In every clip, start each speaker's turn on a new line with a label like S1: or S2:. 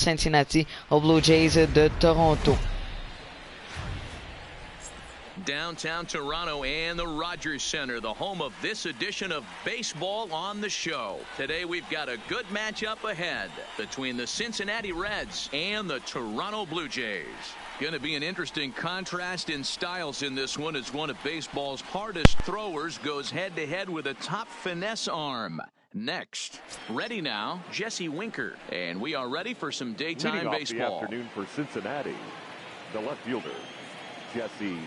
S1: Cincinnati aux Blue Jays de Toronto.
S2: Downtown Toronto and the Rogers Center, the home of this edition of Baseball on the Show. Today we've got a good matchup ahead between the Cincinnati Reds and the Toronto Blue Jays. Going to be an interesting contrast in styles in this one as one of baseball's hardest throwers goes head-to-head with a top finesse arm. Next, ready now, Jesse Winker. And we are ready for some daytime baseball.
S3: The afternoon for Cincinnati, the left fielder, Jesse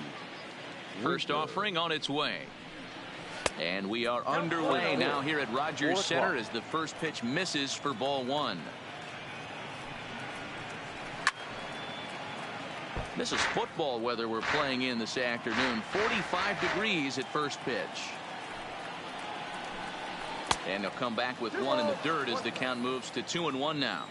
S2: First offering on its way. And we are underway now here at Rogers Center as the first pitch misses for ball one. This is football weather we're playing in this afternoon. 45 degrees at first pitch. And they'll come back with one in the dirt as the count moves to 2-1 now.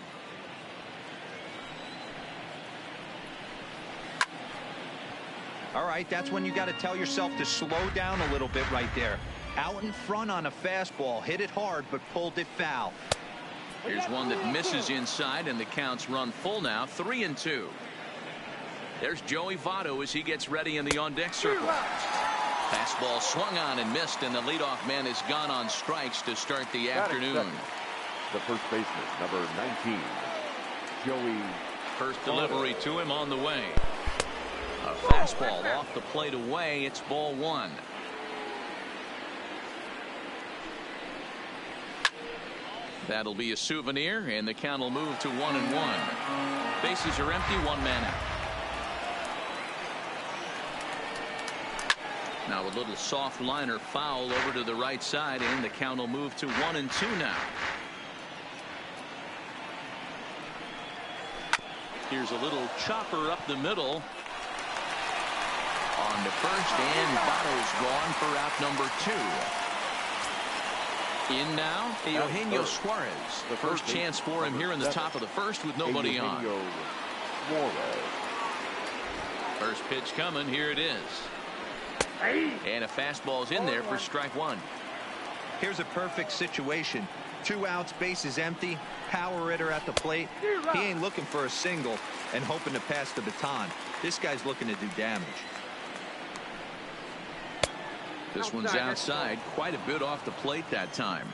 S4: All right, that's when you got to tell yourself to slow down a little bit right there. Out in front on a fastball, hit it hard but pulled it foul.
S2: Here's one that misses inside and the counts run full now, 3-2. There's Joey Votto as he gets ready in the on-deck circle. Fastball swung on and missed, and the leadoff man is gone on strikes to start the afternoon.
S3: The first baseman, number 19, Joey.
S2: First delivery to him on the way. A fastball off the plate away. It's ball one. That'll be a souvenir, and the count will move to 1-1. Bases are empty, one man out. Now a little soft liner foul over to the right side, and the count will move to 1-2 now. Here's a little chopper up the middle. On to first, and Votto's gone for out number 2. In now, Eugenio Suarez. The first chance for him here in the top of the first with nobody on. First pitch coming, here it is. And a fastball's in there for strike one.
S4: Here's a perfect situation. 2 outs, bases empty, power hitter at the plate. He ain't looking for a single and hoping to pass the baton. This guy's looking to do damage.
S2: This one's outside, quite a bit off the plate that time.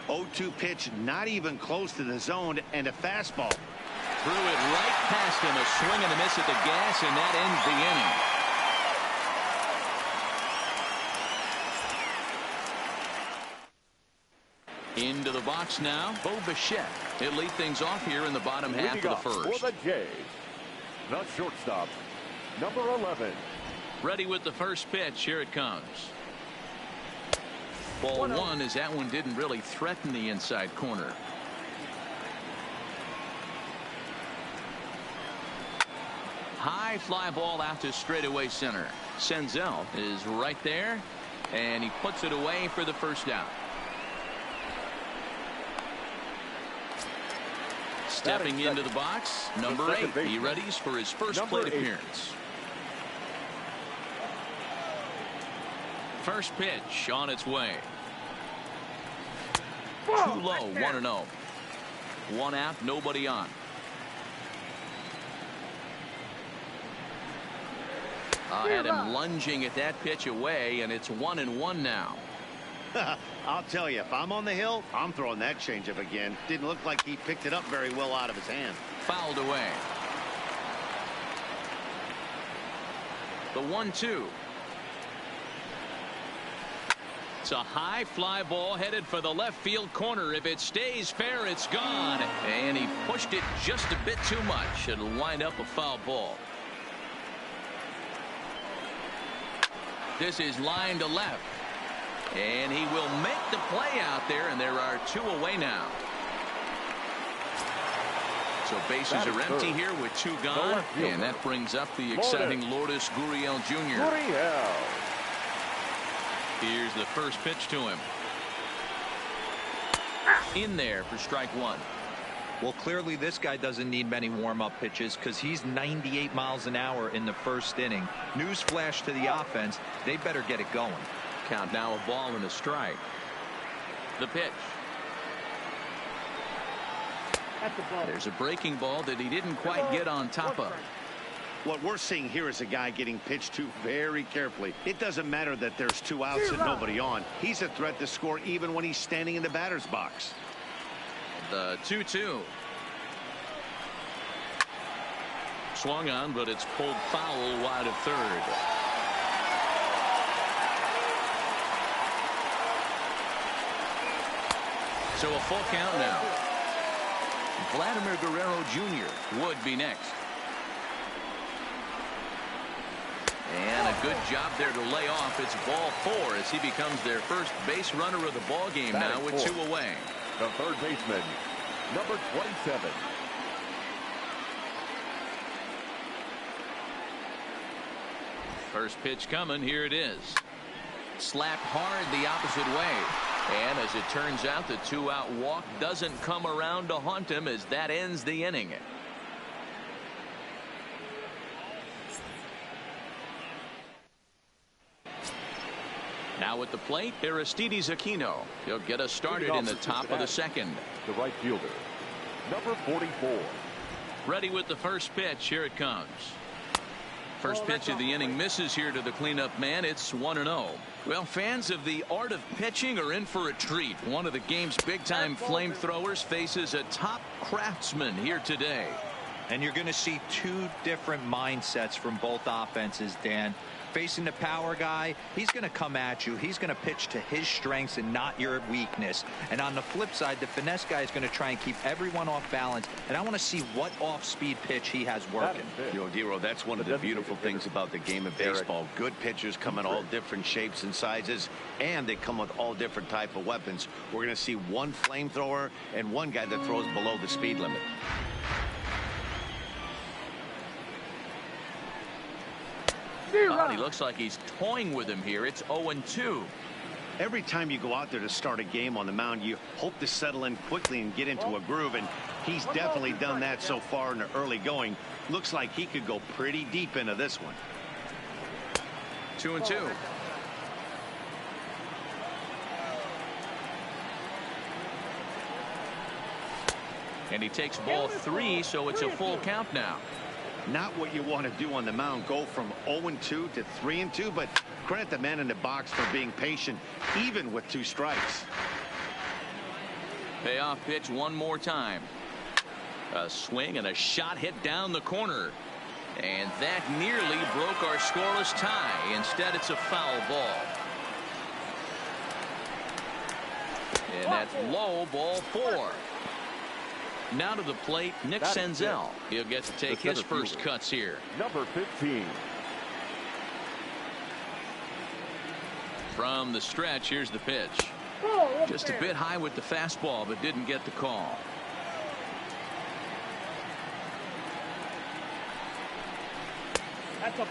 S5: 0-2 pitch, not even close to the zone, and a fastball.
S2: Threw it right past him, a swing and a miss at the gas, and that ends the inning. Into the box now, Bo Bichette. He'll lead things off here in the bottom half of the first.
S3: For the Jays, the shortstop, number 11.
S2: Ready with the first pitch. Here it comes. Ball one, as that one didn't really threaten the inside corner. High fly ball out to straightaway center. Senzel is right there, and he puts it away for the first down. Stepping into the box, number 8. He readies for his first plate appearance. First pitch on its way. Too low, 1-0. One out, nobody on. Had him lunging at that pitch away, and it's 1-1 now.
S5: I'll tell you, if I'm on the hill, I'm throwing that changeup again. Didn't look like he picked it up very well out of his hand.
S2: Fouled away. The 1-2. It's a high fly ball headed for the left field corner. If it stays fair, it's gone. And he pushed it just a bit too much. It'll wind up a foul ball. This is line to left. And he will make the play out there, and there are 2 away now. So bases are empty here with 2 gone, and that brings up the exciting Lourdes Gurriel Jr. Here's the first pitch to him. In there for strike one.
S4: Well, clearly this guy doesn't need many warm-up pitches because he's 98 miles an hour in the first inning. Newsflash to the offense, they better get it going.
S2: Count now a ball and a strike. The pitch. There's a breaking ball that he didn't quite get on top of.
S5: What we're seeing here is a guy getting pitched to very carefully. It doesn't matter that there's 2 outs and nobody on. He's a threat to score even when he's standing in the batter's box.
S2: The 2-2. Swung on, but it's pulled foul wide of third. So a full count now. Vladimir Guerrero Jr. would be next. And a good job there to lay off. It's ball 4 as he becomes their first base runner of the ball game now with 2 away.
S3: The third baseman, number 27.
S2: First pitch coming. Here it is. Slapped hard the opposite way. And as it turns out, the 2-out walk doesn't come around to haunt him as that ends the inning. Now at the plate, Aristides Aquino. He'll get us started in the top of the second.
S3: The right fielder, number 44.
S2: Ready with the first pitch. Here it comes. First pitch of the inning misses here to the cleanup man. It's 1-0. Well, fans of the art of pitching are in for a treat. One of the game's big-time flamethrowers faces a top craftsman here today.
S4: And you're going to see 2 different mindsets from both offenses, Dan. Facing the power guy, he's going to come at you. He's going to pitch to his strengths and not your weakness. And on the flip side, the finesse guy is going to try and keep everyone off balance. And I want to see what off-speed pitch he has working.
S5: You know, Dero, that's one of the beautiful things about the game of baseball. Good pitchers come in all different shapes and sizes, and they come with all different type of weapons. We're going to see one flamethrower and one guy that throws below the speed limit.
S2: Well, he looks like he's toying with him here. It's 0-2.
S5: Every time you go out there to start a game on the mound, you hope to settle in quickly and get into a groove, and he's definitely done that so far in the early going. Looks like he could go pretty deep into this one.
S2: 2-2. And he takes ball 3, so it's a full count now.
S5: Not what you want to do on the mound, go from 0-2 to 3-2, but credit the man in the box for being patient, even with 2 strikes.
S2: Payoff pitch one more time. A swing and a shot hit down the corner. And that nearly broke our scoreless tie. Instead, it's a foul ball. And that's low, ball 4. Now to the plate, Nick Senzel. He'll get to take his first cuts here.
S3: Number 15.
S2: From the stretch, here's the pitch. Just a bit high with the fastball, but didn't get the call.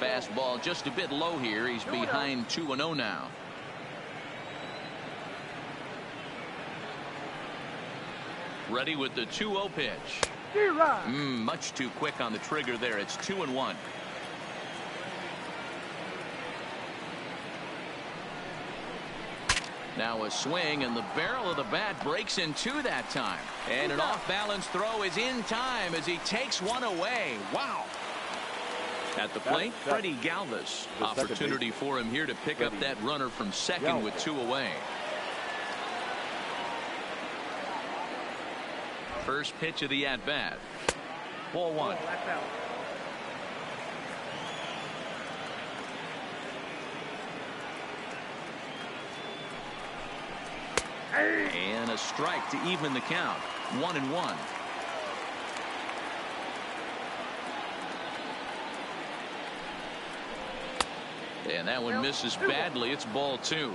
S2: Fastball just a bit low here. He's behind 2-0 now. Ready with the 2-0 pitch. Much too quick on the trigger there. It's 2-1. Now a swing, and the barrel of the bat breaks in 2 that time. And an off-balance throw is in time as he takes one away. Wow. At the plate, Freddie Galvis. Opportunity for him here to pick up that runner from second with 2 away. First pitch of the at-bat. Ball 1. And a strike to even the count. 1-1. And that one misses badly. It's ball 2.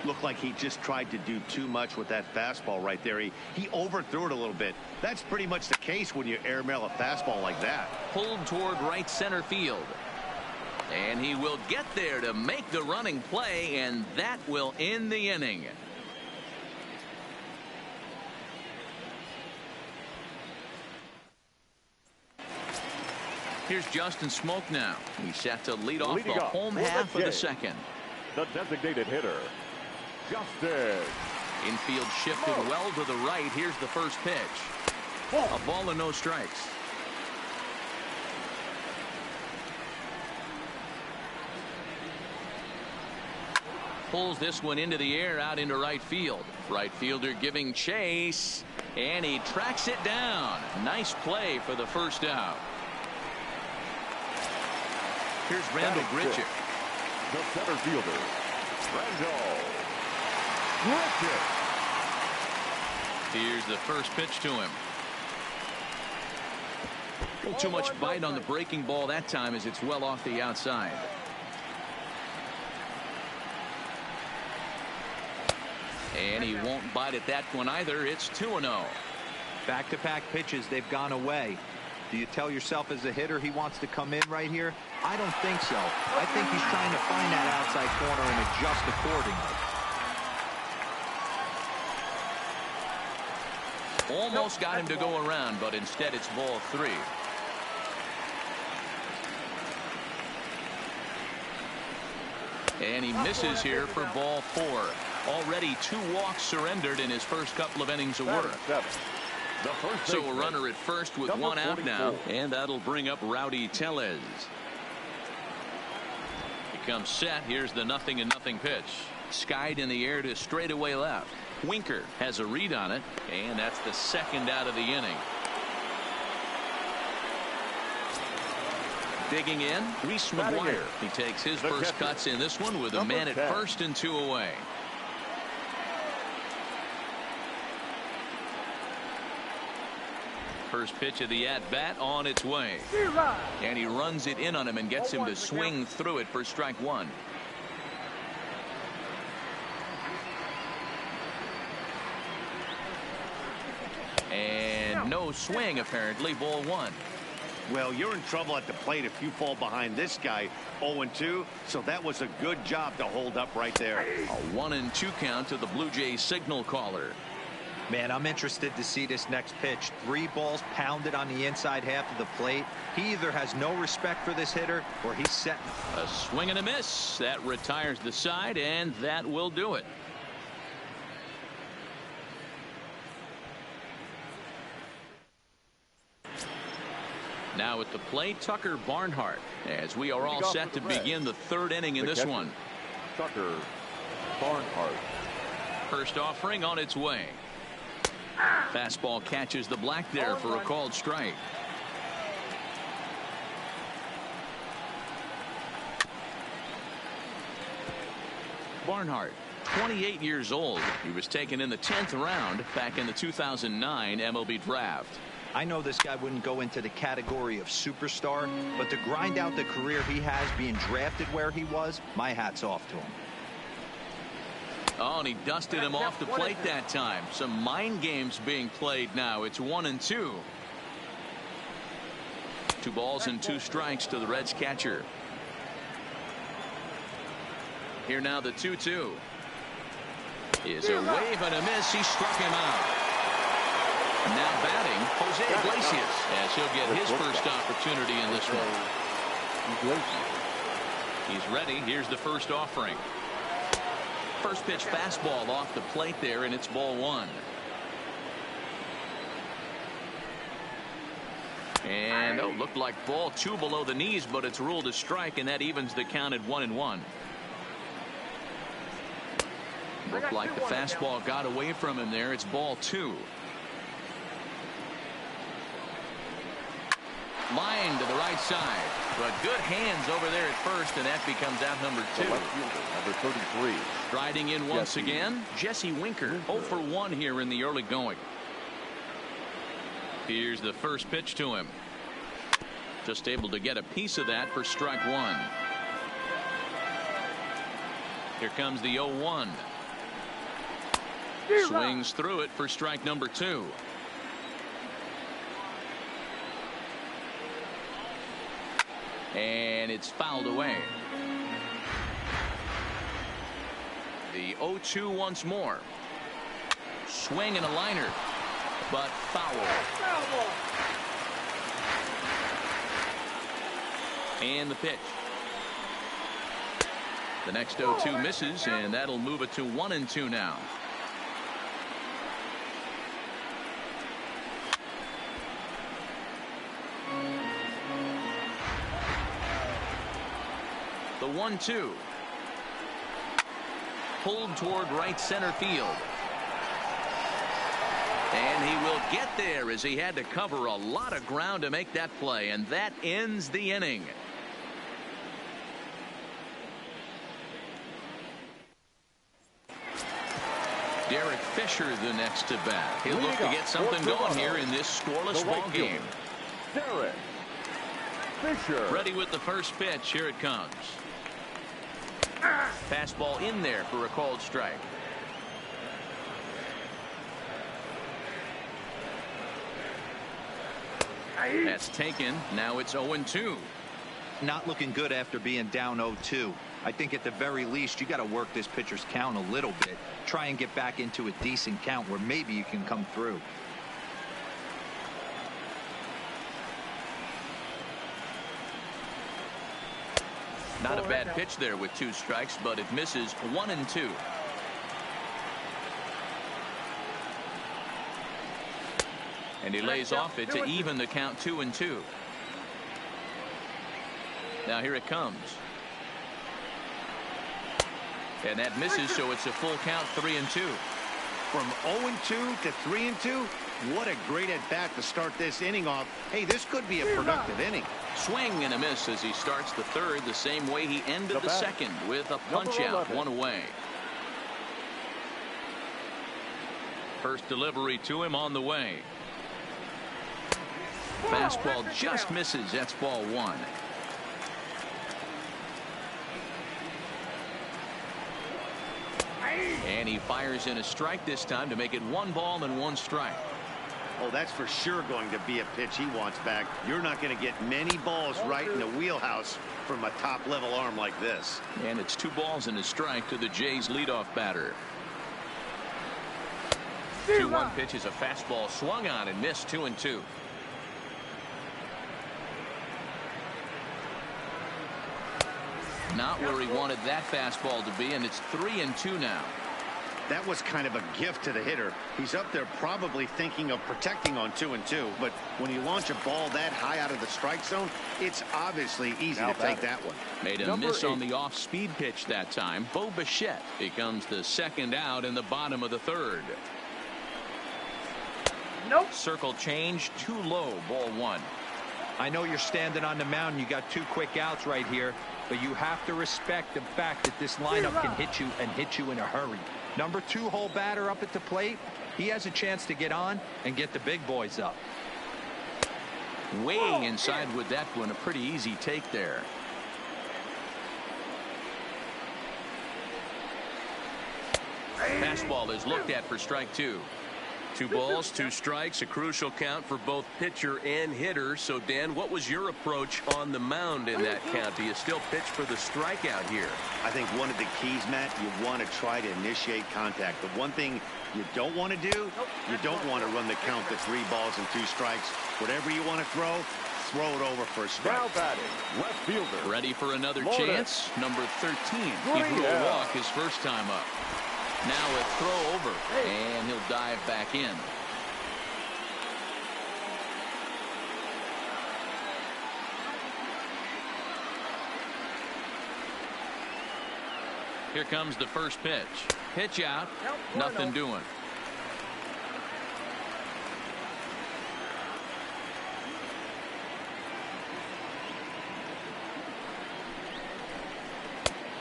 S5: Looked like he just tried to do too much with that fastball right there. He overthrew it a little bit. That's pretty much the case when you airmail a fastball like that.
S2: Pulled toward right center field. And he will get there to make the running play, and that will end the inning. Here's Justin Smoke now. He's set to lead off the home half of the second.
S3: The designated hitter, Justin.
S2: Infield shifted well to the right. Here's the first pitch. A ball and no strikes. Pulls this one into the air out into right field. Right fielder giving chase, and he tracks it down. Nice play for the first out. Here's Randall Grichuk.
S3: The center fielder, Randall Grichuk.
S2: Here's the first pitch to him. Not too much bite on the breaking ball that time as it's well off the outside. And he won't bite at that one either. It's 2-0.
S4: Back-to-back pitches, they've gone away. Do you tell yourself as a hitter he wants to come in right here? I don't think so. I think he's trying to find that outside corner and adjust accordingly.
S2: Almost got him to go around, but instead it's ball 3. And he misses here for ball 4. Already 2 walks surrendered in his first couple of innings of work. So a runner at first with 1 out now, and that'll bring up Rowdy Tellez. He comes set. Here's the 0-0 pitch. Skied in the air to straightaway left. Winker has a read on it, and that's the second out of the inning. Digging in, Reese McGuire. He takes his first cuts in this one with a man at first and 2 away. First pitch of the at-bat on its way. And he runs it in on him and gets him to swing through it for strike 1. And no swing, apparently. Ball 1.
S5: Well, you're in trouble at the plate if you fall behind this guy 0-2, so that was a good job to hold up right there.
S2: A 1-2 count to the Blue Jays signal caller.
S4: Man, I'm interested to see this next pitch. 3 balls pounded on the inside half of the plate. He either has no respect for this hitter or he's setting.
S2: A swing and a miss. That retires the side, and that will do it. Now at the plate, Tucker Barnhart, as we are all set to begin the 3rd inning in this one.
S3: Tucker Barnhart.
S2: First offering on its way. Fastball catches the black there for a called strike. Barnhart, 28 years old. He was taken in the 10th round back in the 2009 MLB draft.
S4: I know this guy wouldn't go into the category of superstar, but to grind out the career he has being drafted where he was, my hat's off to him.
S2: Oh, and he dusted him off the plate that time. Some mind games being played now. It's 1-2. 2 balls and 2 strikes to the Reds catcher. Here now the 2-2. Is a wave and a miss. He struck him out. Now batting, Jose Iglesias, as he'll get his first opportunity in this one. He's ready. Here's the first offering. First pitch fastball off the plate there, and it's ball 1. And looked like ball 2 below the knees, but it's ruled a strike, and that evens the count at 1-1. Looked like the fastball got away from him there. It's ball 2. Line to the right side, but good hands over there at first, and that becomes out number 2.
S3: Number 33.
S2: Striding in once again, Jesse Winker. 0 for 1 here in the early going. Here's the first pitch to him. Just able to get a piece of that for strike 1. Here comes the 0-1. Swings through it for strike number 2. And it's fouled away. The 0-2 once more. Swing and a liner, but foul. And the pitch. The next 0-2 misses, and that'll move it to 1-2 now. The 1-2. Pulled toward right center field. And he will get there as he had to cover a lot of ground to make that play, and that ends the inning. Derek Fisher the next to bat. He'll look to get something going here in this scoreless ball game.
S3: Derek Fisher.
S2: Ready with the first pitch. Here it comes. Fastball in there for a called strike. That's taken. Now it's 0-2.
S4: Not looking good after being down 0-2. I think at the very least you got to work this pitcher's count a little bit. Try and get back into a decent count where maybe you can come through.
S2: Not a bad pitch there with 2 strikes, but it misses 1-2. And he lays off it to even the count 2-2. Now here it comes. And that misses, so it's a full count, 3-2.
S5: From 0-2 to 3-2, what a great at bat to start this inning off. Hey, this could be a productive inning.
S2: Swing and a miss as he starts the third the same way he ended the second, with a punch out, 1 away. First delivery to him on the way. Fastball just misses. That's ball 1. And he fires in a strike this time to make it 1 ball and 1 strike.
S5: Oh, that's for sure going to be a pitch he wants back. You're not going to get many balls right in the wheelhouse from a top-level arm like this.
S2: And it's 2 balls and a strike to the Jays' leadoff batter. 2-1 pitch is a fastball swung on and missed, 2-2. Not where he wanted that fastball to be, and it's 3-2 now.
S5: That was kind of a gift to the hitter. He's up there probably thinking of protecting on 2-2, but when you launch a ball that high out of the strike zone, it's obviously easy to take that one.
S2: Made a miss on the off-speed pitch that time. Bo Bichette becomes the second out in the bottom of the third.
S6: Nope.
S2: Circle change, too low, ball 1.
S4: I know you're standing on the mound. You got 2 quick outs right here, but you have to respect the fact that this lineup can hit you and hit you in a hurry. Number 2 hole batter up at the plate. He has a chance to get on and get the big boys up.
S2: Way inside with that one. A pretty easy take there. Fastball is looked at for strike 2. 2 balls, 2 strikes, a crucial count for both pitcher and hitter. So, Dan, what was your approach on the mound in that count? Do you still pitch for the strikeout here?
S5: I think one of the keys, Matt, you want to try to initiate contact. The one thing you don't want to do, you don't want to run the count to 3 balls and 2 strikes. Whatever you want to throw it over for a strike.
S3: Now batting, left fielder.
S2: Ready for another chance. Number 13. He drew a walk his first time up. Now a throw over, and he'll dive back in. Here comes the first pitch. Pitch out. Nothing doing.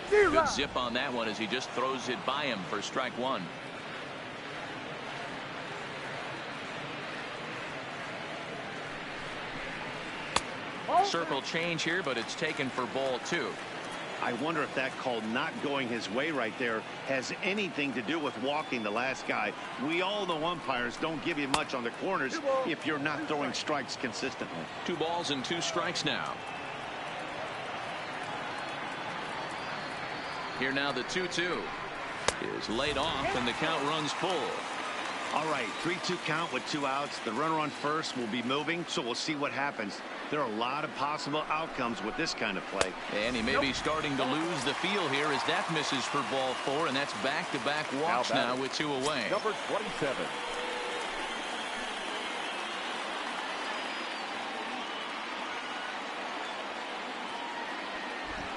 S2: Good zip on that one as he just throws it by him for strike 1. Circle change here, but it's taken for ball 2.
S5: I wonder if that call not going his way right there has anything to do with walking the last guy. We all know umpires don't give you much on the corners if you're not throwing strikes consistently.
S2: 2 balls and 2 strikes now. Here now the 2-2 is laid off and the count runs full.
S5: All right, 3-2 count with 2 outs. The runner on first will be moving, so we'll see what happens. There are a lot of possible outcomes with this kind of play.
S2: And he may be starting to lose the feel here as that misses for ball 4, and that's back-to-back walks now with 2 away.
S3: Number 27.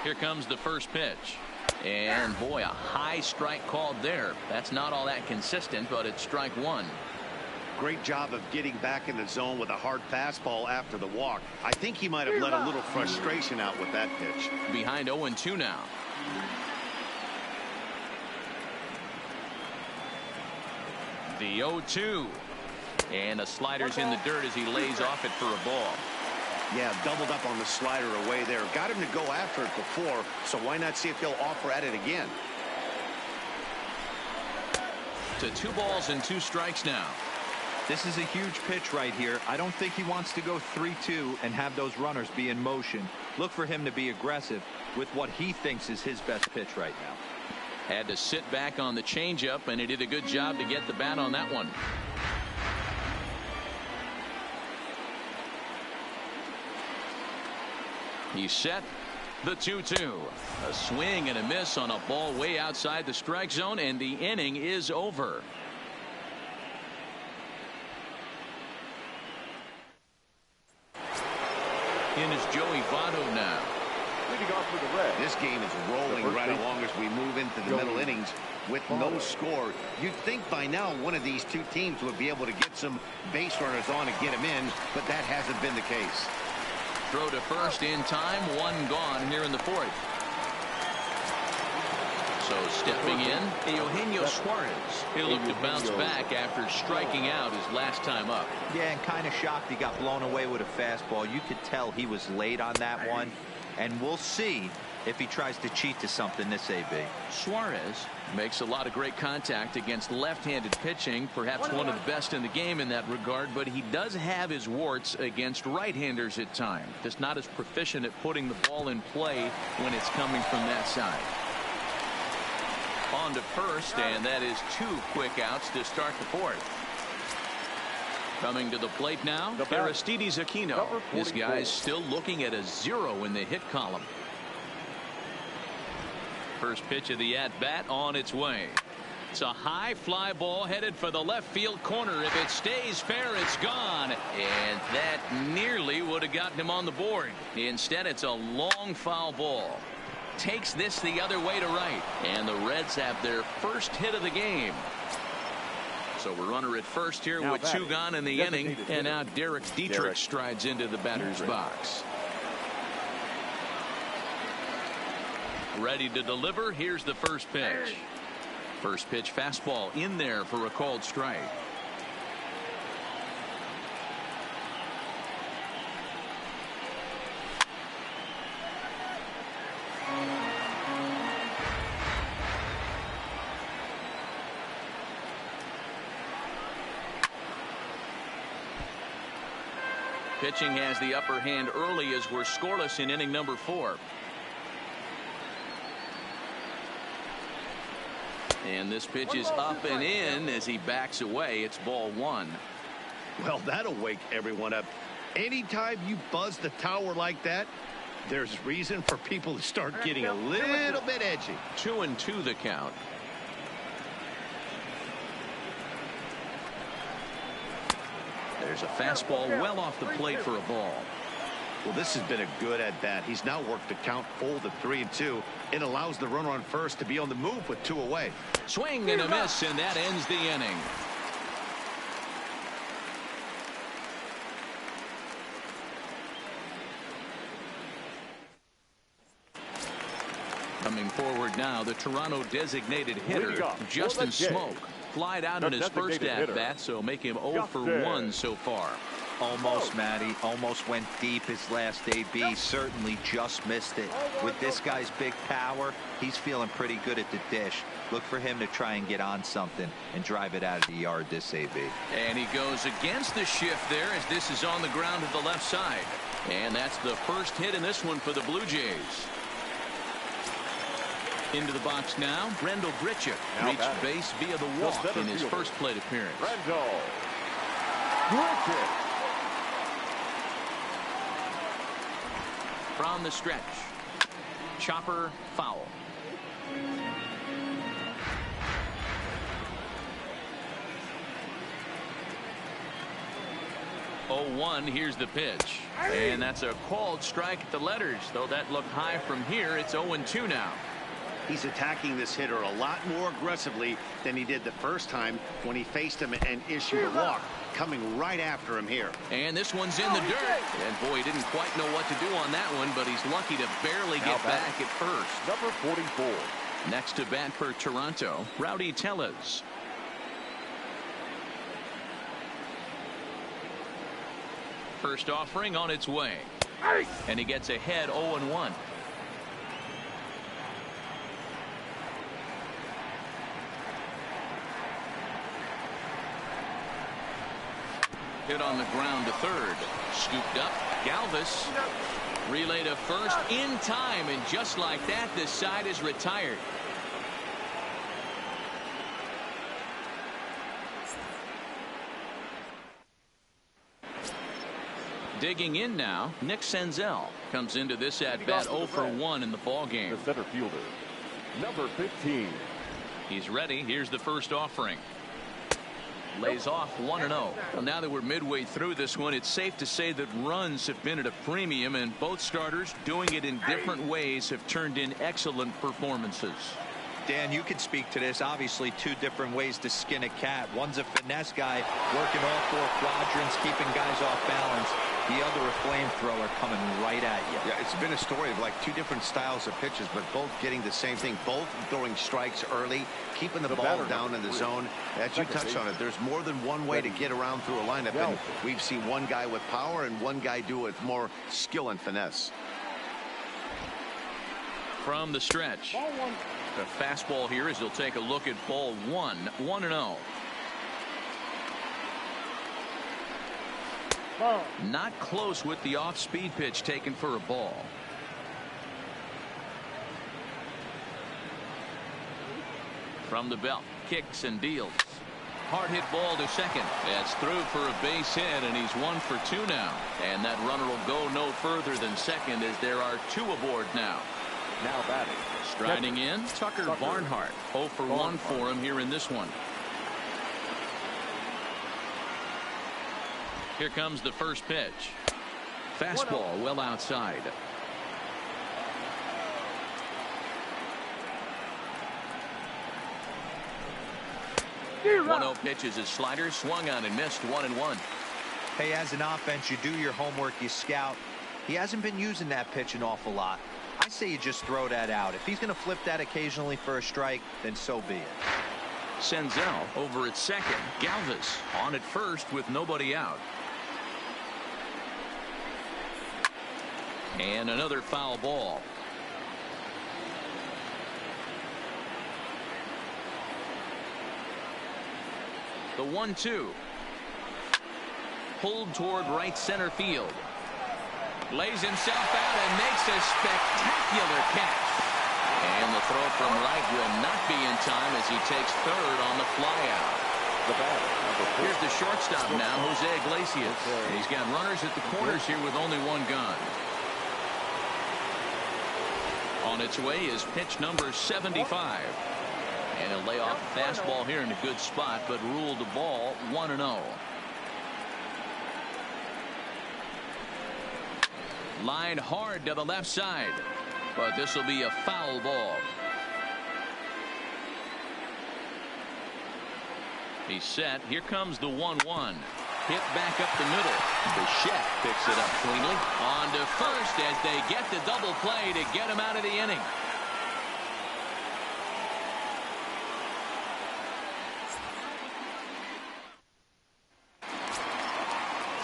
S2: Here comes the first pitch. And boy, a high strike called there. That's not all that consistent, but it's strike one.
S5: Great job of getting back in the zone with a hard fastball after the walk. I think he might have let a little frustration out with that pitch.
S2: Behind 0-2 now. The 0-2. And the slider's in the dirt as he lays off it for a ball.
S5: Yeah, doubled up on the slider away there. Got him to go after it before, so why not see if he'll offer at it again?
S2: To 2 balls and 2 strikes now.
S4: This is a huge pitch right here. I don't think he wants to go 3-2 and have those runners be in motion. Look for him to be aggressive with what he thinks is his best pitch right now.
S2: Had to sit back on the changeup, and he did a good job to get the bat on that one. He's set. The 2-2. A swing and a miss on a ball way outside the strike zone, and the inning is over. In is Joey Votto now.
S3: Leading off for the Reds.
S5: This game is rolling right along as we move into the middle innings with no score. You'd think by now one of these two teams would be able to get some base runners on and get them in, but that hasn't been the case.
S2: Throw to first in time. 1 gone here in the 4th. So stepping in, Eugenio Suarez. He'll look to bounce back after striking out his last time up.
S4: Yeah, and kind of shocked he got blown away with a fastball. You could tell he was late on that one. And we'll see if he tries to cheat to something this AB.
S2: Suarez makes a lot of great contact against left-handed pitching, perhaps one of the best in the game in that regard, but he does have his warts against right-handers at times. Just not as proficient at putting the ball in play when it's coming from that side. On to first, and that is 2 quick outs to start the 4th. Coming to the plate now, Aristides Aquino. This guy's still looking at a 0 in the hit column. First pitch of the at-bat on its way. It's a high fly ball headed for the left field corner. If it stays fair, it's gone. And that nearly would have gotten him on the board. Instead, it's a long foul ball. Takes this the other way to right. And the Reds have their first hit of the game. So we're runner at first here with 2 gone in the inning. And now Derek Dietrich strides into the batter's box. Ready to deliver. Here's the first pitch. First pitch fastball in there for a called strike. Pitching has the upper hand early as we're scoreless in inning number 4. And this pitch is up and in as he backs away. It's ball 1.
S5: Well, that'll wake everyone up. Anytime you buzz the tower like that, there's reason for people to start getting a little bit edgy.
S2: 2-2 the count. There's a fastball well off the plate for a ball.
S5: Well, this has been a good at-bat. He's now worked the count full to 3-2. It allows the runner on first to be on the move with 2 away.
S2: Swing and a miss, and that ends the inning. Coming forward now, the Toronto designated hitter, Justin Smoke. Flied out in his first at-bat, so make him 0 for 1 so far.
S4: Almost, Matty. Almost went deep his last AB. Certainly just missed it. With this guy's big power, he's feeling pretty good at the dish. Look for him to try and get on something and drive it out of the yard this AB.
S2: And he goes against the shift there as this is on the ground to the left side. And that's the first hit in this one for the Blue Jays. Into the box now, Brendel Grichuk reached base via the walk in his first plate appearance.
S3: Brendel Grichuk.
S2: From the stretch, chopper foul. 0-1. Here's the pitch. And that's a called strike at the letters. Though that looked high from here, it's 0-2 now.
S5: He's attacking this hitter a lot more aggressively than he did the first time when he faced him and issued a walk. Coming right after him here.
S2: And this one's in the dirt. And boy, he didn't quite know what to do on that one, but he's lucky to barely get back at first.
S3: Number 44.
S2: Next to bat for Toronto, Rowdy Tellez. First offering on its way. And he gets ahead 0-1. Hit on the ground to third. Scooped up. Galvis. Relay to first in time. And just like that, the side is retired. Digging in now, Nick Senzel comes into this at bat 0-1 in the ball game.
S3: The center fielder, number 15.
S2: He's ready. Here's the first offering. Lays off 1-0. Well, now that we're midway through this one, it's safe to say that runs have been at a premium, and both starters doing it in different ways have turned in excellent performances.
S4: Dan, you can speak to this. Obviously, two different ways to skin a cat. One's a finesse guy working all four quadrants, keeping guys off balance. The other a flamethrower coming right at you.
S5: Yeah, it's been a story of like two different styles of pitches, but both getting the same thing. Both throwing strikes early, keeping the ball down in the zone. As you touched on it, there's more than one way to get around through a lineup, and we've seen one guy with power and one guy do it with more skill and finesse.
S2: From the stretch. The fastball here as he'll take a look at ball 1-0. Not close with the off-speed pitch taken for a ball. From the belt, kicks and deals. Hard hit ball to second. That's through for a base hit, and he's 1 for 2 now. And that runner will go no further than second as there are 2 aboard now.
S3: Now batting.
S2: Striding in, Tucker Barnhart. 0 for 1 for him here in this one. Here comes the first pitch. Fastball well outside. One-0 pitch is his slider, swung on and missed. 1-1.
S4: Hey, as an offense, you do your homework, you scout. He hasn't been using that pitch an awful lot. I say you just throw that out. If he's going to flip that occasionally for a strike, then so be it.
S2: Senzel over at second. Galvis on at first with nobody out. And another foul ball. The 1-2. Pulled toward right center field. Lays himself out and makes a spectacular catch. And the throw from right will not be in time as he takes third on the flyout. Here's the shortstop now, Jose Iglesias. And he's got runners at the corners here with only 1 gun. On its way is pitch number 75. And he'll lay off the fastball here in a good spot, but ruled the ball 1-0. Line hard to the left side, but this will be a foul ball. He's set. Here comes the 1-1. Hit back up the middle. Bichette picks it up cleanly. On to first as they get the double play to get him out of the inning.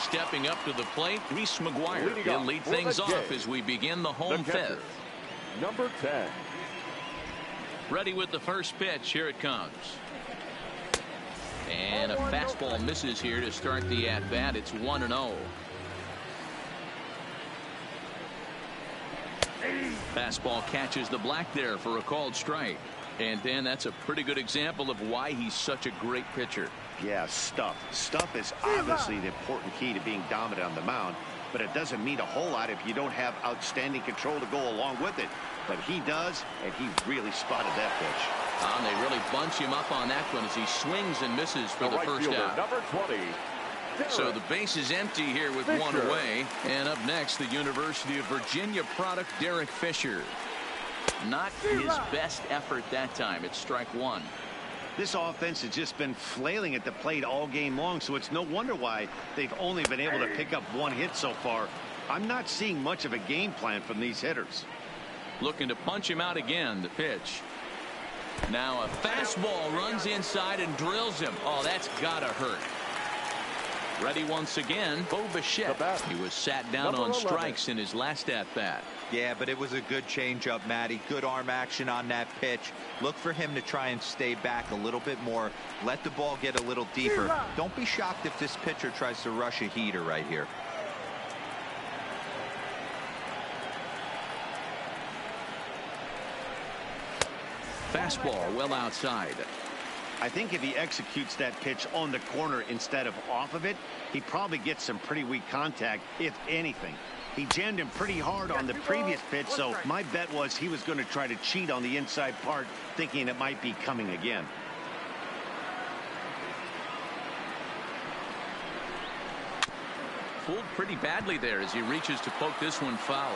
S2: Stepping up to the plate, Reese McGuire. He'll lead things off as we begin the home fifth.
S3: Number 10.
S2: Ready with the first pitch. Here it comes. And a fastball misses here to start the at-bat. It's 1-0. Fastball catches the black there for a called strike. And Dan, that's a pretty good example of why he's such a great pitcher.
S5: Yeah, stuff. Stuff is obviously the important key to being dominant on the mound, but it doesn't mean a whole lot if you don't have outstanding control to go along with it. But he does, and he really spotted that pitch.
S2: And they really bunch him up on that one as he swings and misses for the first out.
S3: Number 20.
S2: So the base is empty here with one away. And up next, the University of Virginia product, Derek Fisher. Not his best effort that time. It's strike one.
S5: This offense has just been flailing at the plate all game long, so it's no wonder why they've only been able to pick up one hit so far. I'm not seeing much of a game plan from these hitters.
S2: Looking to punch him out again. The pitch. Now a fastball runs inside and drills him. Oh, that's gotta hurt. Ready once again, Bo Bichette. He was sat down on strikes in his last at-bat.
S4: Yeah, but it was a good changeup, Matty. Good arm action on that pitch. Look for him to try and stay back a little bit more. Let the ball get a little deeper. Don't be shocked if this pitcher tries to rush a heater right here.
S2: Fastball well outside.
S5: I think if he executes that pitch on the corner instead of off of it, he probably gets some pretty weak contact, if anything. He jammed him pretty hard on the previous pitch, so my bet was he was going to try to cheat on the inside part, thinking it might be coming again.
S2: Fooled pretty badly there as he reaches to poke this one foul.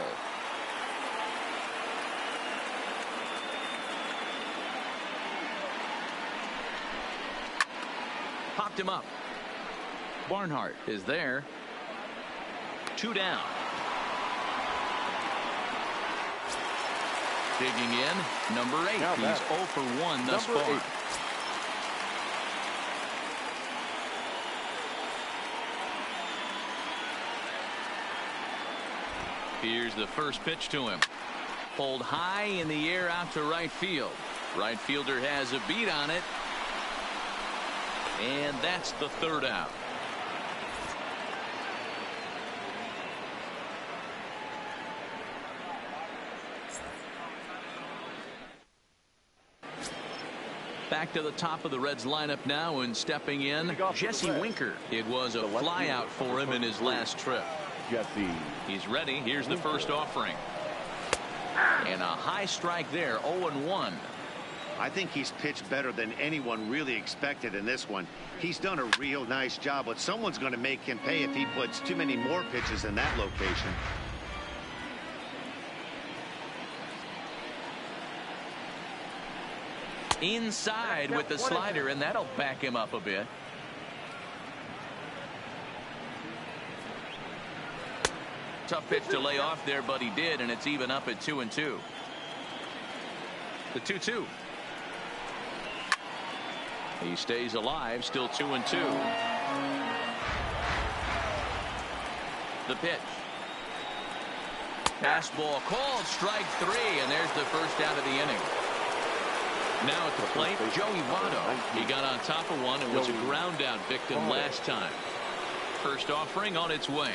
S2: Popped him up. Barnhart is there. 2 down. Digging in, number 8. He's 0 for 1 thus far. Here's the first pitch to him. Pulled high in the air out to right field. Right fielder has a beat on it. And that's the 3rd out. Back to the top of the Reds lineup now, and stepping in, Jesse Winker. It was a flyout for him in his last trip.
S3: Jesse.
S2: He's ready. Here's the first offering. And a high strike there, 0-1.
S5: I think he's pitched better than anyone really expected in this one. He's done a real nice job, but someone's going to make him pay if he puts too many more pitches in that location.
S2: Inside with the slider, and that'll back him up a bit. Tough pitch to lay off there, but he did, and it's even up at 2-2. The 2-2. He stays alive, still 2-2. The pitch. Fastball called, strike 3, and there's the first out of the inning. Now at the plate, Joey Votto. He got on top of one and was a ground out victim last time. First offering on its way.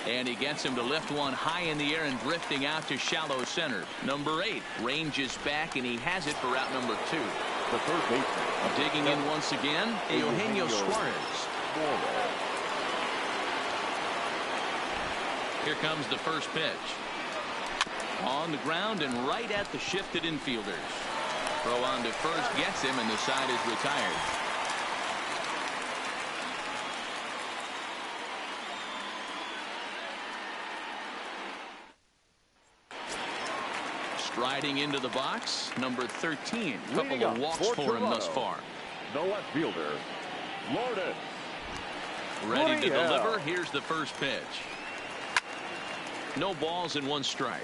S2: And he gets him to lift one high in the air and drifting out to shallow center. Number 8 ranges back, and he has it for route number 2.
S3: The third baseman.
S2: Digging in once again, Eugenio Suarez. Here comes the first pitch. On the ground and right at the shifted infielders. Throw on to first gets him, and the side is retired. Striding into the box, number 13. Couple of walks for him thus far.
S3: The left fielder, Lourdes.
S2: Ready to deliver. Here's the first pitch. No balls and 1 strike.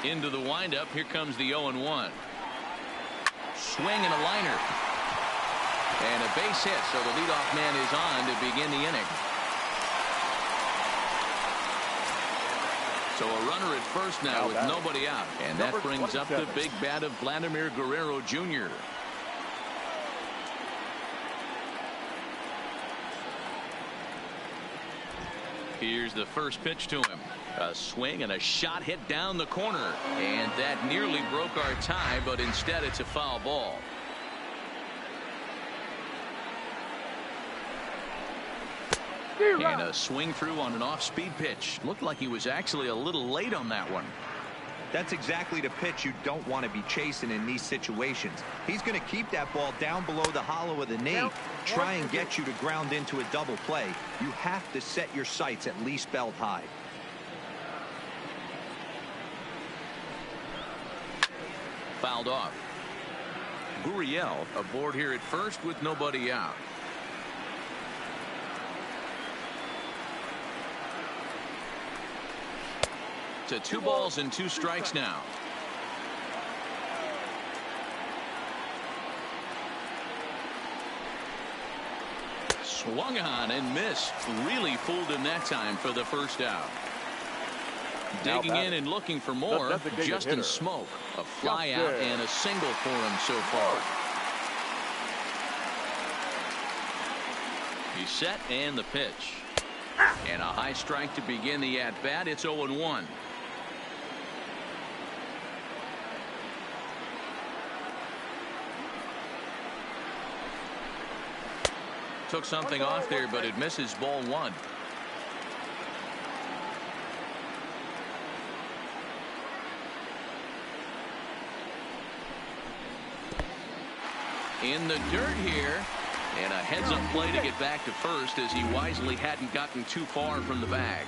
S2: Into the windup. Here comes the 0-1. Swing and a liner. And a base hit, so the leadoff man is on to begin the inning. So a runner at first now with nobody out. And that brings up the big bat of Vladimir Guerrero Jr. Here's the first pitch to him. A swing and a shot hit down the corner. And that nearly broke our tie, but instead it's a foul ball. And a swing through on an off-speed pitch. Looked like he was actually a little late on that one.
S4: That's exactly the pitch you don't want to be chasing in these situations. He's going to keep that ball down below the hollow of the knee, try and get you to ground into a double play. You have to set your sights at least belt high.
S2: Fouled off. Gurriel aboard here at first with nobody out. To 2 balls and 2 strikes now. Swung on and missed. Really fooled him that time for the first out. Digging in and looking for more, Justin Smoke. A fly out and a single for him so far. He's set and the pitch. And a high strike to begin the at-bat. It's 0-1. Took something off there, but it misses ball 1. In the dirt here, and a heads-up play to get back to first as he wisely hadn't gotten too far from the bag.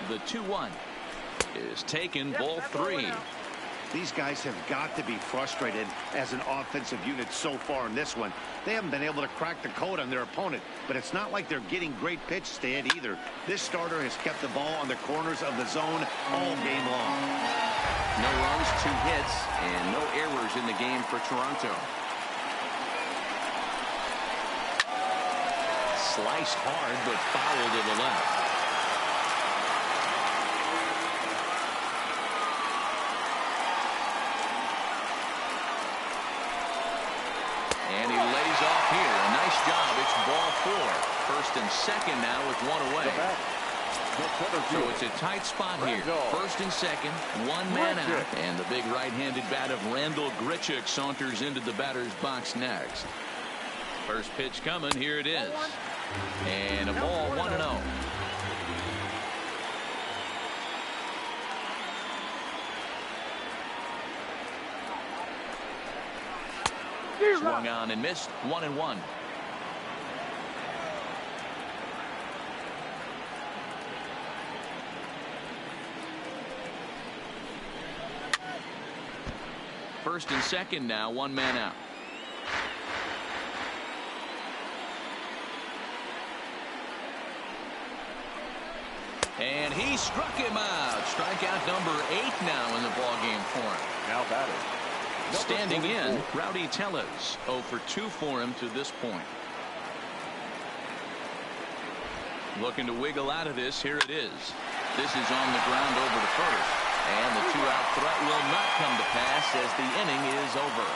S2: The 2-1 is taken, ball 3.
S5: These guys have got to be frustrated as an offensive unit so far in this one. They haven't been able to crack the code on their opponent, but it's not like they're getting great pitches to hit either. This starter has kept the ball on the corners of the zone all game long.
S2: No runs, 2 hits, and no errors in the game for Toronto. Sliced hard, but foul to the left. And he lays off here. A nice job. It's ball 4. First and second now with 1 away. So it's a tight spot here. First and second, 1 man out. And the big right-handed bat of Randall Grichuk saunters into the batter's box next. First pitch coming. Here it is. And a ball, 1-0. Swung on and missed. 1-1. First and second now, 1 man out. And he struck him out. Strikeout number 8 now in the ballgame for him.
S3: Now batting.
S2: Standing in, Rowdy Tellez. 0 for 2 for him to this point. Looking to wiggle out of this. Here it is. This is on the ground over to first. And the 2-out threat will not come to pass as the inning is over.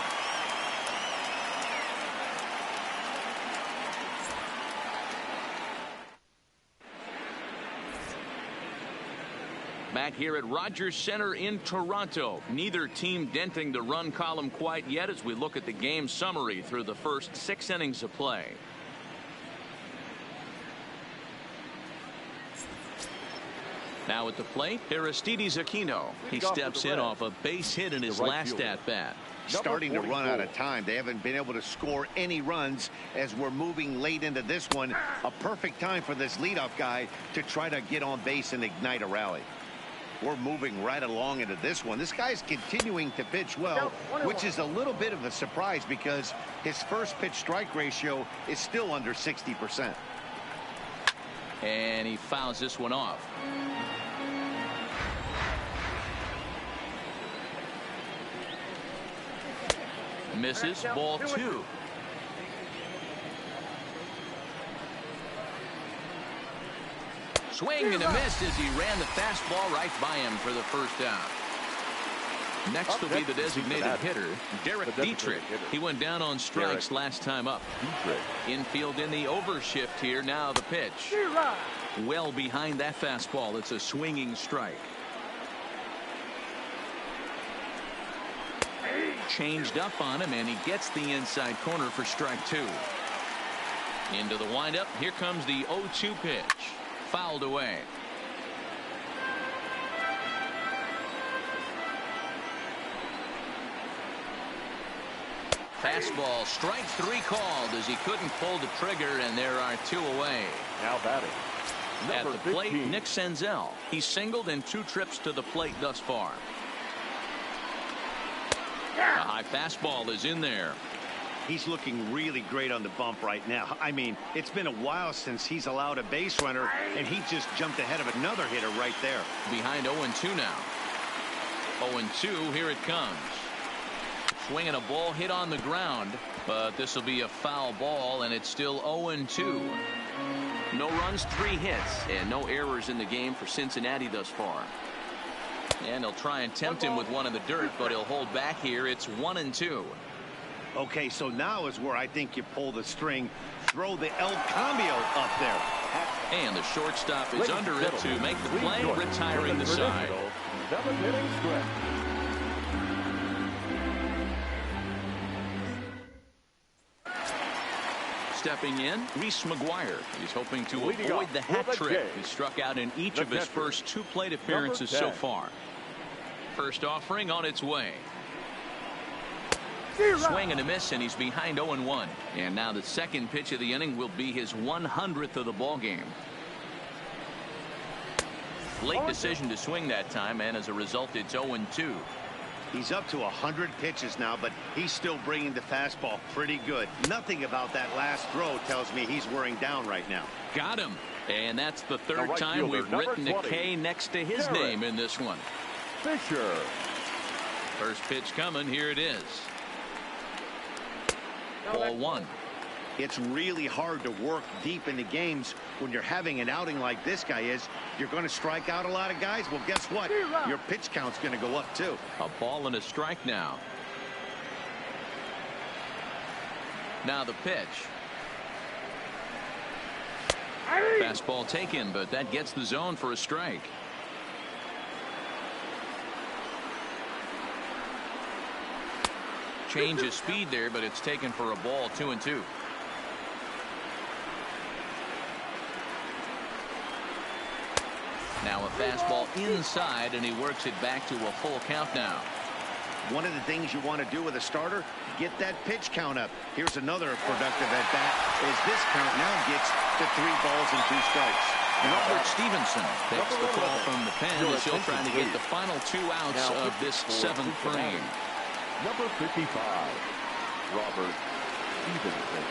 S2: Back here at Rogers Center in Toronto. Neither team denting the run column quite yet as we look at the game summary through the first 6 innings of play. Now at the plate, Aristides Aquino. He steps in off a base hit in his last at-bat.
S5: Starting to run out of time. They haven't been able to score any runs as we're moving late into this one. A perfect time for this leadoff guy to try to get on base and ignite a rally. We're moving right along into this one. This guy's continuing to pitch well, which is a little bit of a surprise because his first pitch strike ratio is still under 60%.
S2: And he fouls this one off. Misses, ball 2. Swing and a miss as he ran the fastball right by him for the first out. Next will be the designated hitter, Derek Dietrich. He went down on strikes last time up. Infield in the overshift here. Now the pitch. Well behind that fastball. It's a swinging strike. Changed up on him, and he gets the inside corner for strike 2. Into the windup. Here comes the 0-2 pitch. fouled away. Fastball, strike 3 called as he couldn't pull the trigger, and there are 2 away.
S3: Now batting.
S2: At
S3: Number
S2: the plate,
S3: 15.
S2: Nick Senzel. He's singled in 2 trips to the plate thus far. A high fastball is in there.
S5: He's looking really great on the bump right now. I mean, it's been a while since he's allowed a base runner, and he just jumped ahead of another hitter right there.
S2: Behind 0-2 now. 0-2, here it comes. Swinging a ball hit on the ground, but this will be a foul ball, and it's still 0-2. No runs, 3 hits, and no errors in the game for Cincinnati thus far. And they'll try and tempt him with one in the dirt, but he'll hold back here. It's 1-2.
S5: Okay, so now is where I think you pull the string, throw the El Cambio up there.
S2: And the shortstop is under it to make the play, retiring the side.
S3: 7-inning stretch.
S2: Stepping in, Reese McGuire. He's hoping to avoid the hat trick. He struck out in each of his first 2 plate appearances so far. First offering on its way. Swing and a miss, and he's behind 0-1. And now the second pitch of the inning will be his 100th of the ball game. Late decision to swing that time, and as a result, it's 0-2.
S5: He's up to 100 pitches now, but he's still bringing the fastball pretty good. Nothing about that last throw tells me he's wearing down right now.
S2: Got him. And that's the 3rd time we've written a K next to his name in this one.
S3: Fisher.
S2: First pitch coming. Here it is. Ball 1.
S5: It's really hard to work deep into games when you're having an outing like this guy is. You're going to strike out a lot of guys. Well, guess what? Your pitch count's going to go up too.
S2: A ball and a strike now. Now the pitch. Fastball taken, but that gets the zone for a strike. Change of speed there, but it's taken for a ball. 2-2. Now a fastball inside, and he works it back to a full count now.
S5: One of the things you want to do with a starter, get that pitch count up. Here's another productive at bat as this count now gets to 3 balls and 2 strikes.
S2: Robert Stevenson takes the call from the pen as he'll try to get the final 2 outs of this 7th frame.
S3: Number 55, Robert Stevenson.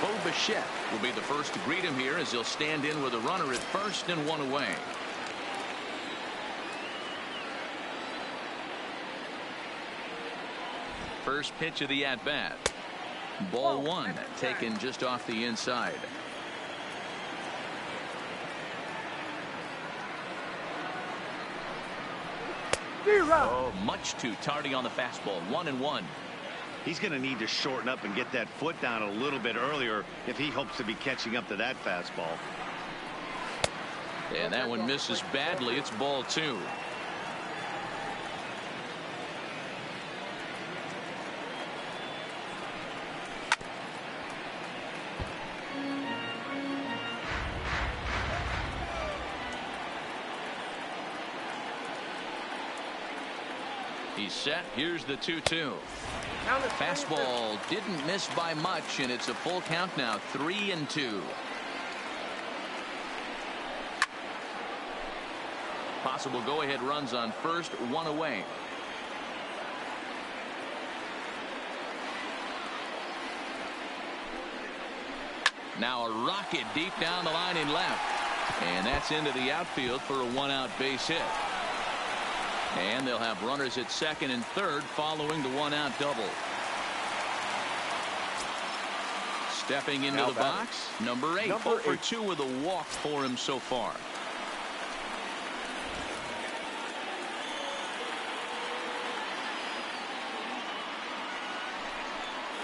S2: Bo Bichette will be the first to greet him here as he'll stand in with a runner at first and 1 away. First pitch of the at-bat. Ball 1 taken just off the inside. Oh, much too tardy on the fastball. 1-1.
S5: He's going to need to shorten up and get that foot down a little bit earlier if he hopes to be catching up to that fastball.
S2: And that one misses badly. It's ball 2. He's set. Here's the 2-2. Fastball didn't miss by much, and it's a full count now. 3-2. Possible go-ahead runs on first, 1 away. Now a rocket deep down the line in left, and that's into the outfield for a 1-out base hit. And they'll have runners at second and third following the 1-out double. Stepping into the box, number 8. 0 for 2 with a walk for him so far.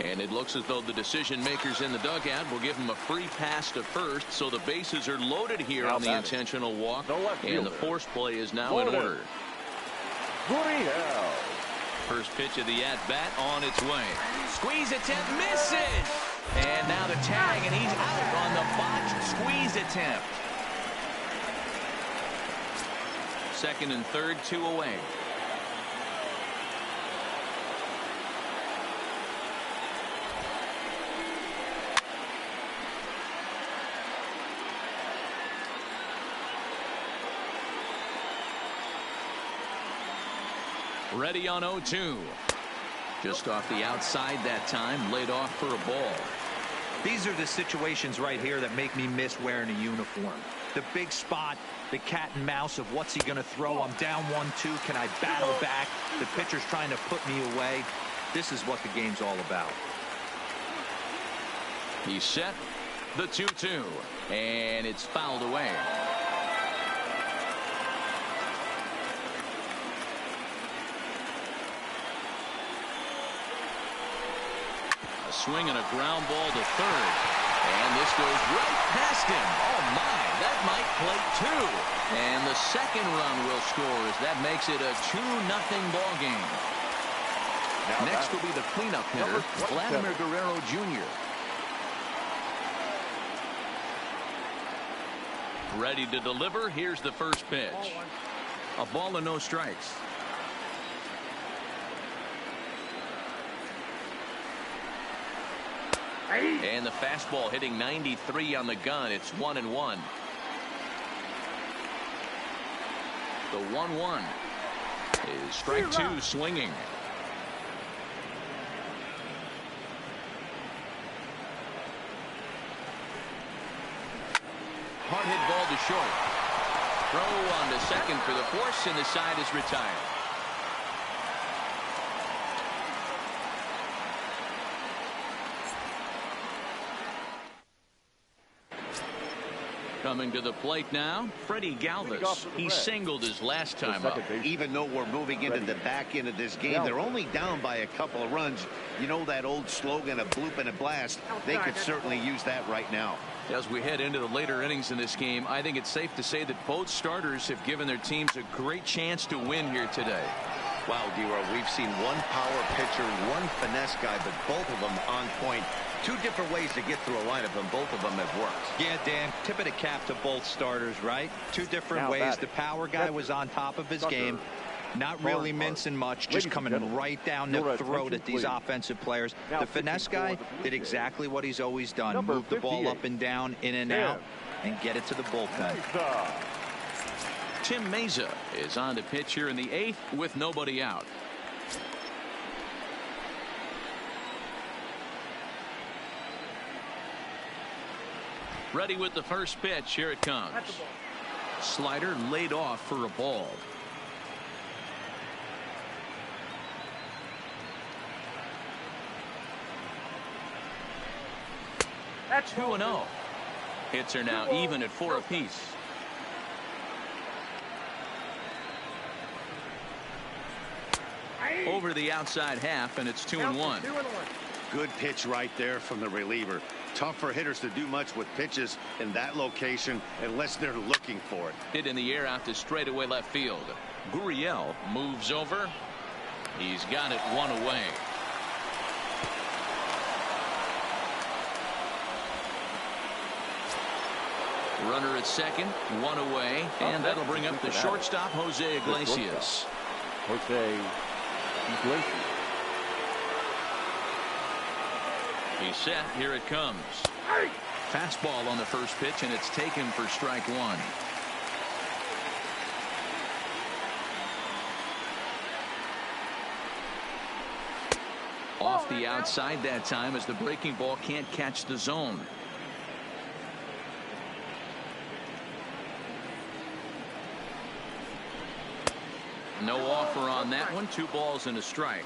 S2: And it looks as though the decision makers in the dugout will give him a free pass to first, so the bases are loaded here on the intentional walk, and the force play is now in order. First pitch of the at-bat on its way. Squeeze attempt, misses! And now the tag, and he's out on the botched squeeze attempt. Second and third, 2 away. Ready on 0-2. Just off the outside that time, laid off for a ball.
S4: These are the situations right here that make me miss wearing a uniform. The big spot, the cat and mouse of what's he going to throw. I'm down 1-2. Can I battle back? The pitcher's trying to put me away. This is what the game's all about.
S2: He's set. The 2-2. And it's fouled away. A swing and a ground ball to third. And this goes right past him. Oh, my. That might plate 2. And the second run will score as that makes it a 2-0 ball game. Next will be the cleanup hitter, Vladimir Guerrero Jr. Ready to deliver. Here's the first pitch. A ball and no strikes. And the fastball hitting 93 on the gun. It's 1-1. The 1-1 is strike 2 swinging. Hard hit ball to short. Throw on to second for the force, and the side is retired. Coming to the plate now, Freddie Galvis. He singled his last time up.
S5: Even though we're moving into the back end of this game, they're only down by a couple of runs. You know that old slogan, a bloop and a blast. They could certainly use that right now.
S2: As we head into the later innings in this game, I think it's safe to say that both starters have given their teams a great chance to win here today.
S5: Wow, D-Roy, we've seen one power pitcher, one finesse guy, but both of them on point. Two different ways to get through a lineup, and both of them have worked.
S4: Yeah, Dan, tip of the cap to both starters, right? Two different ways. The power guy was on top of his game. Not really mincing much, just coming right down the throat at these offensive players. The finesse guy did exactly what he's always done. Move the ball up and down, in and out, and get it to the bullpen.
S2: Tim Meza is on to pitch here in the 8th with nobody out. Ready with the first pitch. Here it comes. Slider laid off for a ball. That's 2-0. Hits are now even at 4 apiece. Over the outside half, and it's 2-1.
S5: Good pitch right there from the reliever. Tough for hitters to do much with pitches in that location unless they're looking for it.
S2: Hit in the air out to straightaway left field. Gurriel moves over. He's got it 1 away. Runner at second, 1 away, and that'll bring up the shortstop, Jose Iglesias. He's set. Here it comes. Fastball on the first pitch, and it's taken for strike 1. Off the outside that time as the breaking ball can't catch the zone. No offer on that one. 2 balls and a strike.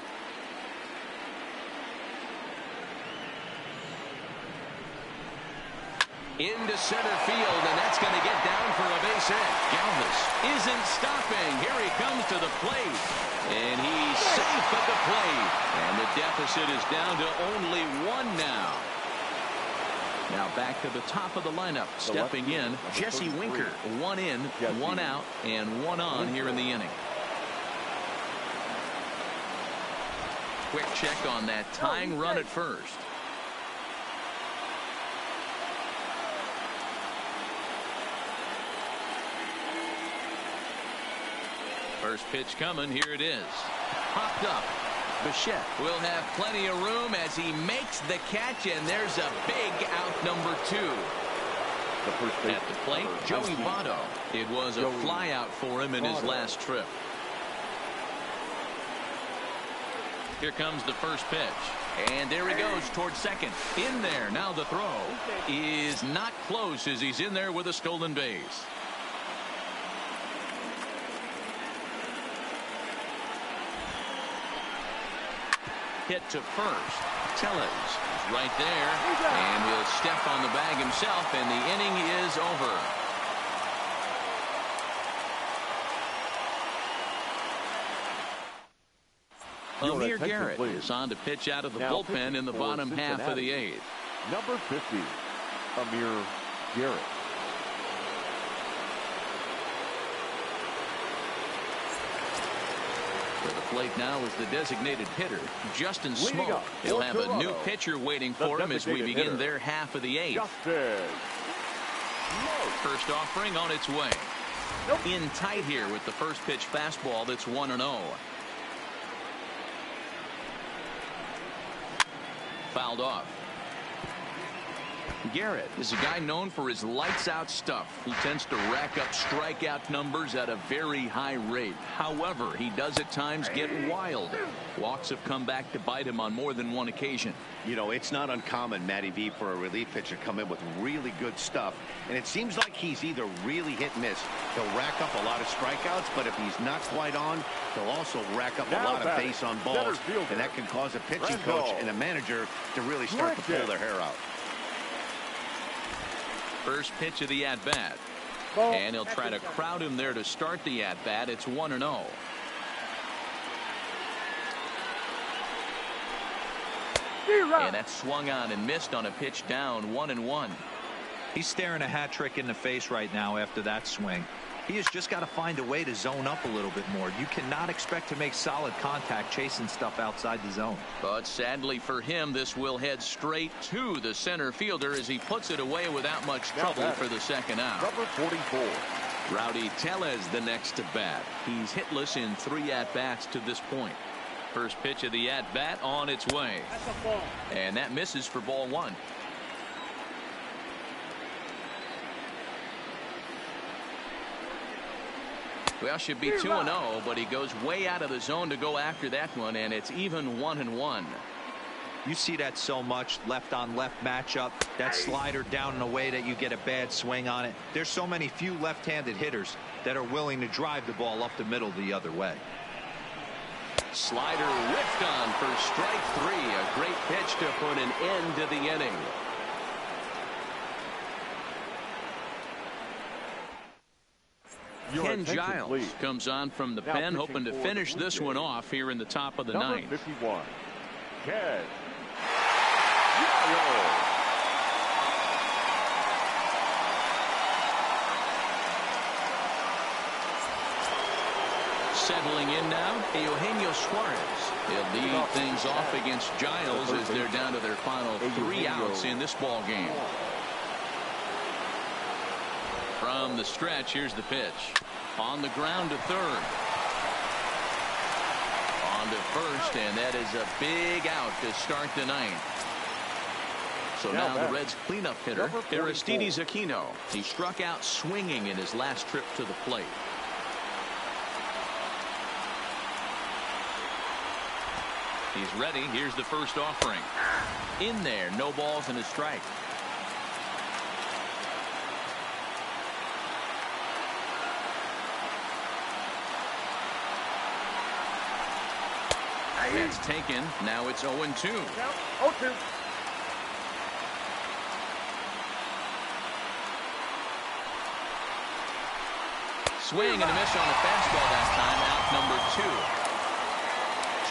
S2: Into center field, and that's going to get down for a base hit. Galvis isn't stopping. Here he comes to the plate, and he's safe at the plate. And the deficit is down to only 1 now. Now back to the top of the lineup. Stepping in, Jesse Winker. 1 in, 1 out, and 1 on here in the inning. Quick check on that tying run at first. First pitch coming. Here it is. Popped up. Bichette will have plenty of room as he makes the catch, and there's a big out number 2. At the plate, Joey Votto. It was a fly out for him in his last trip. Here comes the first pitch. And there he goes towards second. In there. Now the throw is not close as he's in there with a stolen base. Hit to first. Tellez is right there. And he'll step on the bag himself, and the inning is over. Amir Garrett is on to pitch out of the bullpen in the bottom half of the 8th.
S3: Number 50, Amir Garrett.
S2: To the plate now is the designated hitter, Justin Smoke. He'll have a new pitcher waiting for him as we begin their half of the 8th. First offering on its way. In tight here with the first pitch fastball that's 1-0. Fouled off. Garrett is a guy known for his lights-out stuff. He tends to rack up strikeout numbers at a very high rate. However, he does at times get wild. Walks have come back to bite him on more than one occasion.
S5: You know, it's not uncommon, Matty V, for a relief pitcher to come in with really good stuff. And it seems like he's either really hit and miss. He'll rack up a lot of strikeouts, but if he's not quite on, he'll also rack up a lot of base on balls. And that can cause a pitching coach and a manager to really start to pull their hair out.
S2: First pitch of the at-bat. And he'll try to crowd him there to start the at-bat. It's 1-0. And that swung on and missed on a pitch down, 1-1.
S4: He's staring a hat trick in the face right now after that swing. He has just got to find a way to zone up a little bit more. You cannot expect to make solid contact chasing stuff outside the zone.
S2: But sadly for him, this will head straight to the center fielder as he puts it away without much trouble for the second out.
S3: Number 44.
S2: Rowdy Tellez the next to bat. He's hitless in 3 at-bats to this point. First pitch of the at-bat on its way. And that misses for ball 1. Well, should be 2-0, but he goes way out of the zone to go after that one, and it's even 1-1.
S4: You see that so much, left on left matchup, that slider down in a way that you get a bad swing on it. There's so many few left-handed hitters that are willing to drive the ball up the middle the other way.
S2: Slider whiffed on for strike 3. A great pitch to put an end to the inning. Ken Giles comes on from the pen, hoping to finish this one off here in the top of the 9th.
S3: 51. Ken
S2: Settling in now, Eugenio Suarez. He'll lead things off against Giles as they're down to their final 3 outs in this ball game. From the stretch, here's the pitch. On the ground to third. On to first, and that is a big out to start the 9th. So now the Reds' cleanup hitter, Aristides Aquino. He struck out swinging in his last trip to the plate. He's ready. Here's the first offering. In there, no balls and a strike. That's taken. Now it's 0-2.
S3: 0-2.
S2: Swing and a miss on the fastball that time. Out number 2.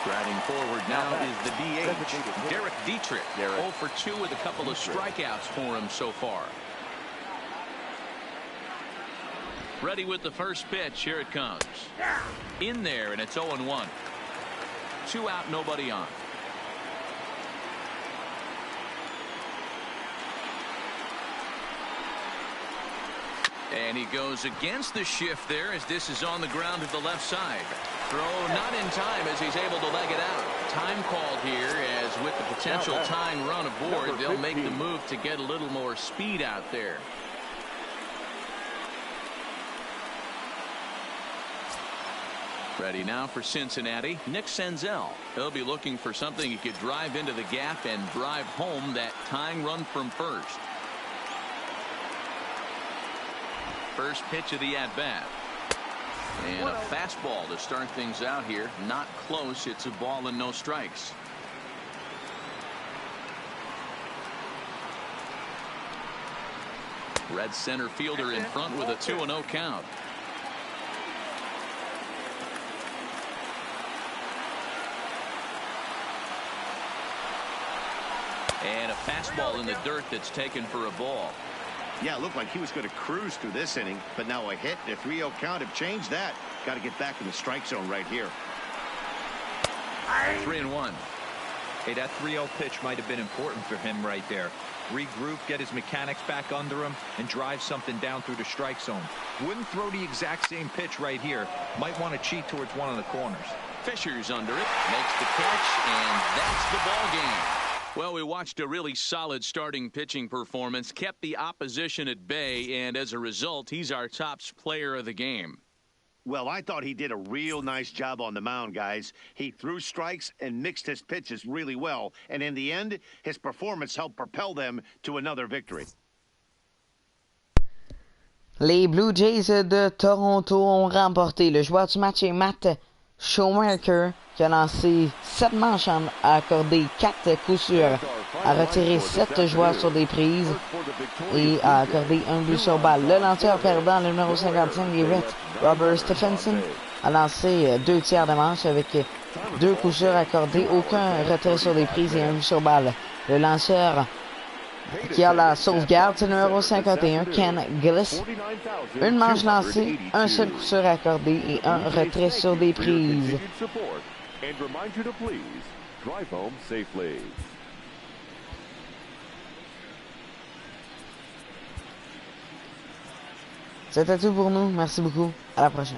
S2: Striding forward now is the DH, Derek Dietrich. 0 for 2 with a couple of strikeouts for him so far. Ready with the first pitch. Here it comes. In there, and it's 0-1. 2 out, nobody on. And he goes against the shift there as this is on the ground to the left side. Throw not in time as he's able to leg it out. Time called here as with the potential tying run aboard, they'll make the move to get a little more speed out there. Ready now for Cincinnati, Nick Senzel. He'll be looking for something he could drive into the gap and drive home that tying run from first. First pitch of the at-bat. And a fastball to start things out here. Not close. It's a ball and no strikes. Red center fielder in front with a 2-0 count. And a fastball in the dirt that's taken for a ball.
S5: Yeah, it looked like he was going to cruise through this inning, but now a hit and a 3-0 count have changed that. Got to get back in the strike zone right here.
S2: 3-1.
S4: Hey, that 3-0 pitch might have been important for him right there. Regroup, get his mechanics back under him, and drive something down through the strike zone. Wouldn't throw the exact same pitch right here. Might want to cheat towards one of the corners.
S2: Fisher's under it, makes the catch, and that's the ball game. Well, we watched a really solid starting pitching performance, kept the opposition at bay, and as a result, he's our top player of the game.
S5: Well, I thought he did a real nice job on the mound, guys. He threw strikes and mixed his pitches really well, and in the end, his performance helped propel them to another victory.
S1: Les Blue Jays de Toronto ont remporté. Le joueur du match est Matt Shoemaker, qui a lancé 7 manches, a accordé 4 coups sûrs, a retiré 7 joueurs sur des prises et a accordé un but sur balle. Le lanceur perdant, le numéro 55 des Reds, Robert Stephenson, a lancé 2 tiers de manche avec 2 coups sûrs accordés, aucun retrait sur des prises et un but sur balle. Le lanceur qui a la sauvegarde, c'est le numéro 51, Ken Gillis. Une manche lancée, un seul coup sûr accordé et un retrait sur des prises. C'était tout pour nous. Merci beaucoup. À la prochaine.